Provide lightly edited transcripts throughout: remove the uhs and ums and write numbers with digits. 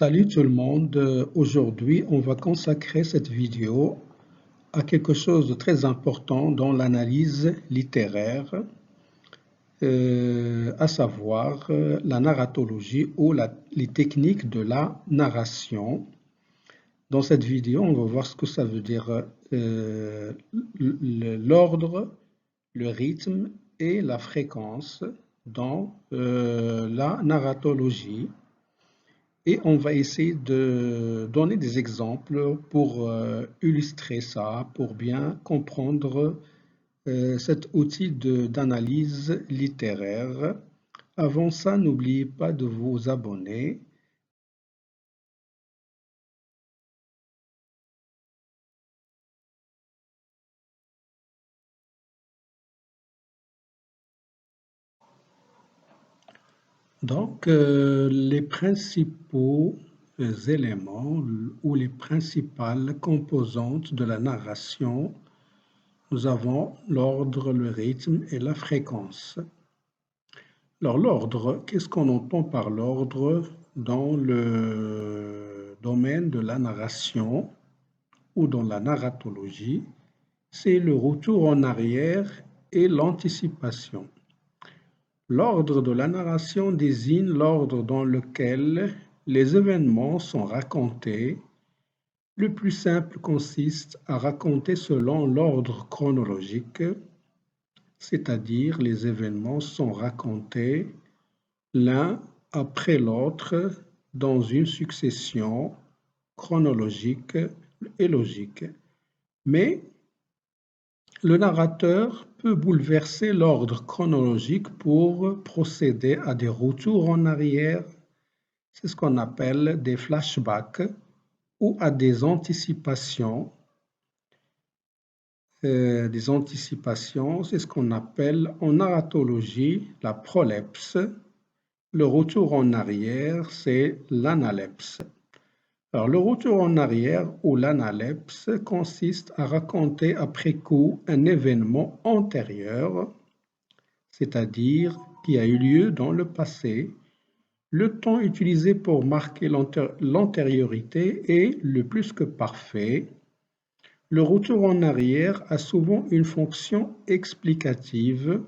Salut tout le monde, aujourd'hui on va consacrer cette vidéo à quelque chose de très important dans l'analyse littéraire, à savoir la narratologie ou les techniques de la narration. Dans cette vidéo, on va voir ce que ça veut dire l'ordre, le rythme et la fréquence dans la narratologie. Et on va essayer de donner des exemples pour illustrer ça, pour bien comprendre cet outil d'analyse littéraire. Avant ça, n'oubliez pas de vous abonner. Donc, les principaux éléments ou les principales composantes de la narration, nous avons l'ordre, le rythme et la fréquence. Alors, l'ordre, qu'est-ce qu'on entend par l'ordre dans le domaine de la narration ou dans la narratologie? C'est le retour en arrière et l'anticipation. L'ordre de la narration désigne l'ordre dans lequel les événements sont racontés. Le plus simple consiste à raconter selon l'ordre chronologique, c'est-à-dire les événements sont racontés l'un après l'autre dans une succession chronologique et logique. Mais le narrateur peut bouleverser l'ordre chronologique pour procéder à des retours en arrière, c'est ce qu'on appelle des flashbacks, ou à des anticipations. Des anticipations, c'est ce qu'on appelle en narratologie la prolepse. Le retour en arrière, c'est l'analepse. Alors, le retour en arrière ou l'analepse consiste à raconter après coup un événement antérieur, c'est-à-dire qui a eu lieu dans le passé. Le temps utilisé pour marquer l'antériorité est le plus que parfait. Le retour en arrière a souvent une fonction explicative,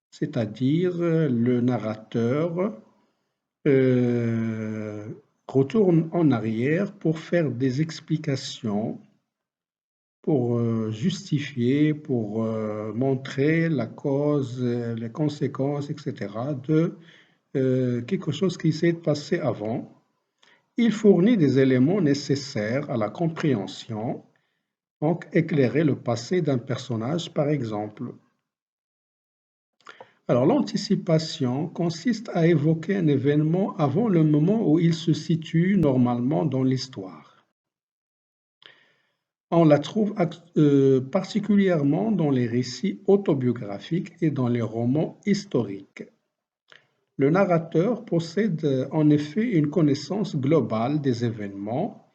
c'est-à-dire le narrateur retourne en arrière pour faire des explications, pour justifier, pour montrer la cause, les conséquences, etc. de quelque chose qui s'est passé avant. Il fournit des éléments nécessaires à la compréhension, donc éclairer le passé d'un personnage par exemple. Alors, l'anticipation consiste à évoquer un événement avant le moment où il se situe normalement dans l'histoire. On la trouve particulièrement dans les récits autobiographiques et dans les romans historiques. Le narrateur possède en effet une connaissance globale des événements.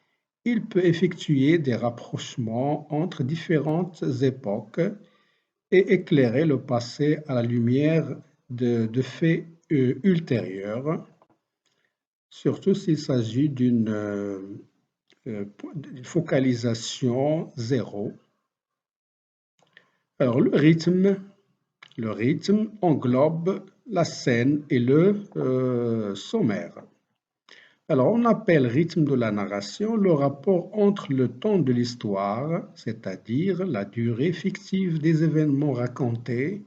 Il peut effectuer des rapprochements entre différentes époques et éclairer le passé à la lumière de faits ultérieurs, surtout s'il s'agit d'une focalisation zéro. Alors le rythme englobe la scène et le sommaire. Alors on appelle rythme de la narration le rapport entre le temps de l'histoire, c'est-à-dire la durée fictive des événements racontés,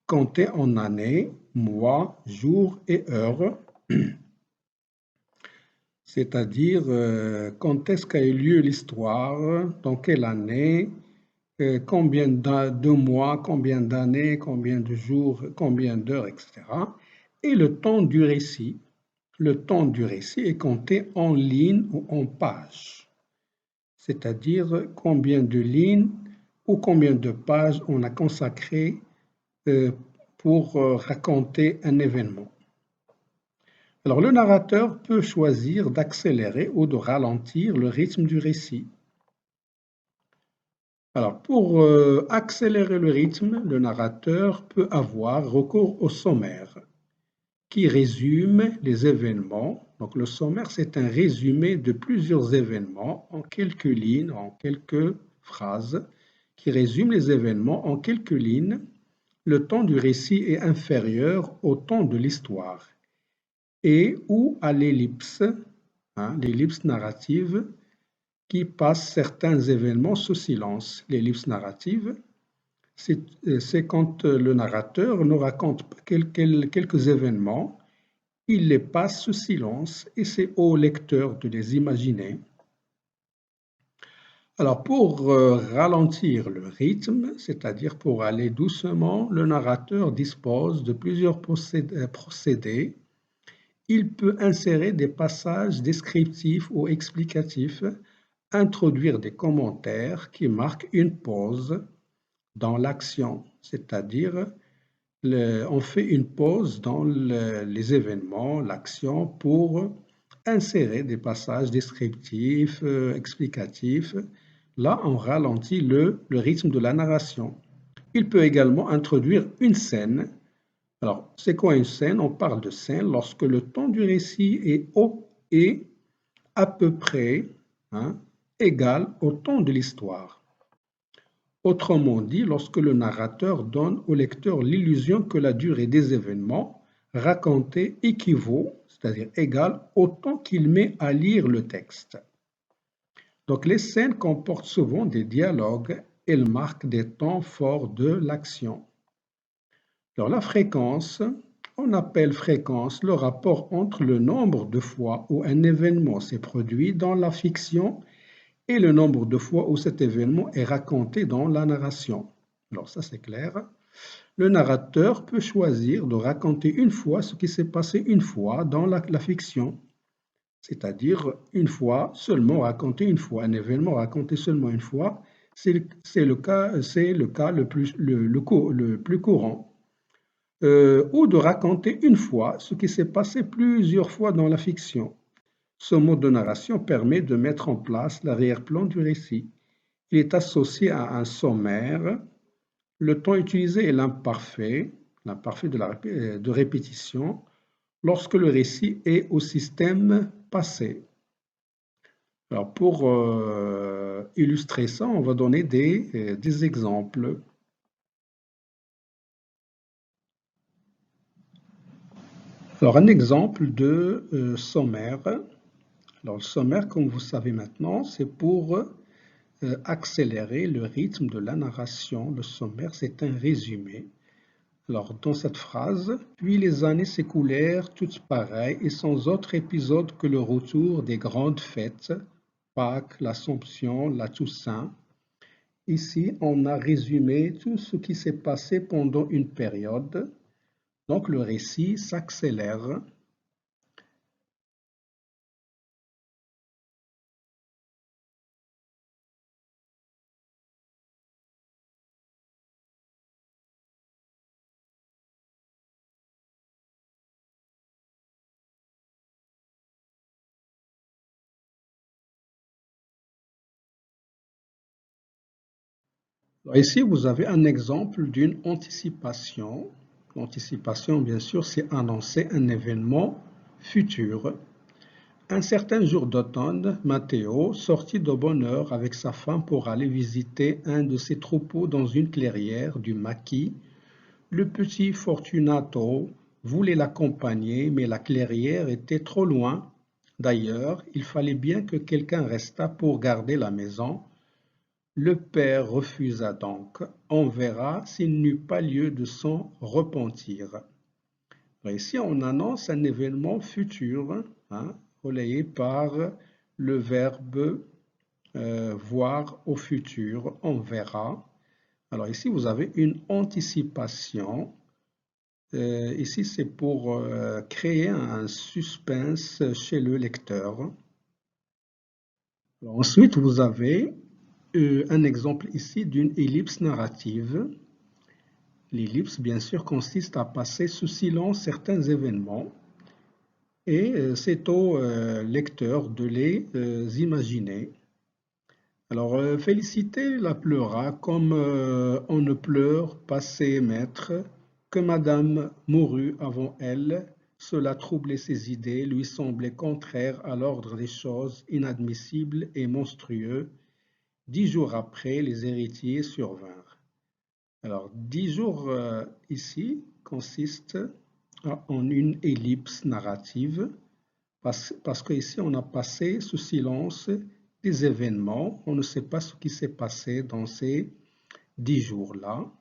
comptés en années, mois, jours et heures, c'est-à-dire quand est-ce qu'a eu lieu l'histoire, dans quelle année, combien de mois, combien d'années, combien de jours, combien d'heures, etc. Et le temps du récit. Le temps du récit est compté en lignes ou en pages, c'est-à-dire combien de lignes ou combien de pages on a consacré pour raconter un événement. Alors le narrateur peut choisir d'accélérer ou de ralentir le rythme du récit. Alors pour accélérer le rythme, le narrateur peut avoir recours au sommaire qui résume les événements Donc le sommaire, c'est un résumé de plusieurs événements en quelques lignes, en quelques phrases, qui résument les événements en quelques lignes. Le temps du récit est inférieur au temps de l'histoire et ou à l'ellipse, l'ellipse narrative, qui passe certains événements sous silence. L'ellipse narrative, c'est quand le narrateur nous raconte quelques événements, il les passe sous silence et c'est au lecteur de les imaginer. Alors pour ralentir le rythme, c'est-à-dire pour aller doucement, le narrateur dispose de plusieurs procédés. Il peut insérer des passages descriptifs ou explicatifs, introduire des commentaires qui marquent une pause dans l'action, c'est-à-dire on fait une pause dans les événements, l'action, pour insérer des passages descriptifs, explicatifs. Là, on ralentit le rythme de la narration. Il peut également introduire une scène. Alors, c'est quoi une scène? On parle de scène lorsque le temps du récit est à peu près égal au temps de l'histoire. Autrement dit, lorsque le narrateur donne au lecteur l'illusion que la durée des événements racontés équivaut, c'est-à-dire égale, au temps qu'il met à lire le texte. Donc les scènes comportent souvent des dialogues, elles marquent des temps forts de l'action. Alors la fréquence, on appelle fréquence le rapport entre le nombre de fois où un événement s'est produit dans la fiction et le nombre de fois où cet événement est raconté dans la narration. Alors ça c'est clair. Le narrateur peut choisir de raconter une fois ce qui s'est passé une fois dans la fiction, c'est-à-dire une fois, seulement raconter une fois, un événement raconté seulement une fois, c'est le cas le plus courant. Ou de raconter une fois ce qui s'est passé plusieurs fois dans la fiction. Ce mode de narration permet de mettre en place l'arrière-plan du récit. Il est associé à un sommaire. Le temps utilisé est l'imparfait de répétition, lorsque le récit est au système passé. Alors pour illustrer ça, on va donner des exemples. Alors un exemple de sommaire. Alors le sommaire, comme vous savez maintenant, c'est pour accélérer le rythme de la narration. Le sommaire, c'est un résumé. Alors, dans cette phrase, puis les années s'écoulèrent toutes pareilles et sans autre épisode que le retour des grandes fêtes, Pâques, l'Assomption, la Toussaint. Ici, on a résumé tout ce qui s'est passé pendant une période. Donc, le récit s'accélère. Alors ici, vous avez un exemple d'une anticipation. L'anticipation, bien sûr, c'est annoncer un événement futur. Un certain jour d'automne, Matteo sortit de bonne heure avec sa femme pour aller visiter un de ses troupeaux dans une clairière du maquis. Le petit Fortunato voulait l'accompagner, mais la clairière était trop loin. D'ailleurs, il fallait bien que quelqu'un restât pour garder la maison. Le père refusa donc. On verra s'il n'eut pas lieu de s'en repentir. Ici, on annonce un événement futur, relayé par le verbe voir au futur, on verra. Alors ici, vous avez une anticipation. Ici, c'est pour créer un suspense chez le lecteur. Alors, ensuite, vous avez un exemple ici d'une ellipse narrative. L'ellipse, bien sûr, consiste à passer sous silence certains événements et c'est au lecteur de les imaginer. Alors, Félicité la pleura comme on ne pleure pas ses maîtres, que madame mourut avant elle, Cela troublait ses idées, lui semblait contraire à l'ordre des choses, inadmissible et monstrueux. 10 jours après, les héritiers survinrent. Alors, 10 jours ici consiste en une ellipse narrative parce qu'ici on a passé sous silence des événements, on ne sait pas ce qui s'est passé dans ces 10 jours-là.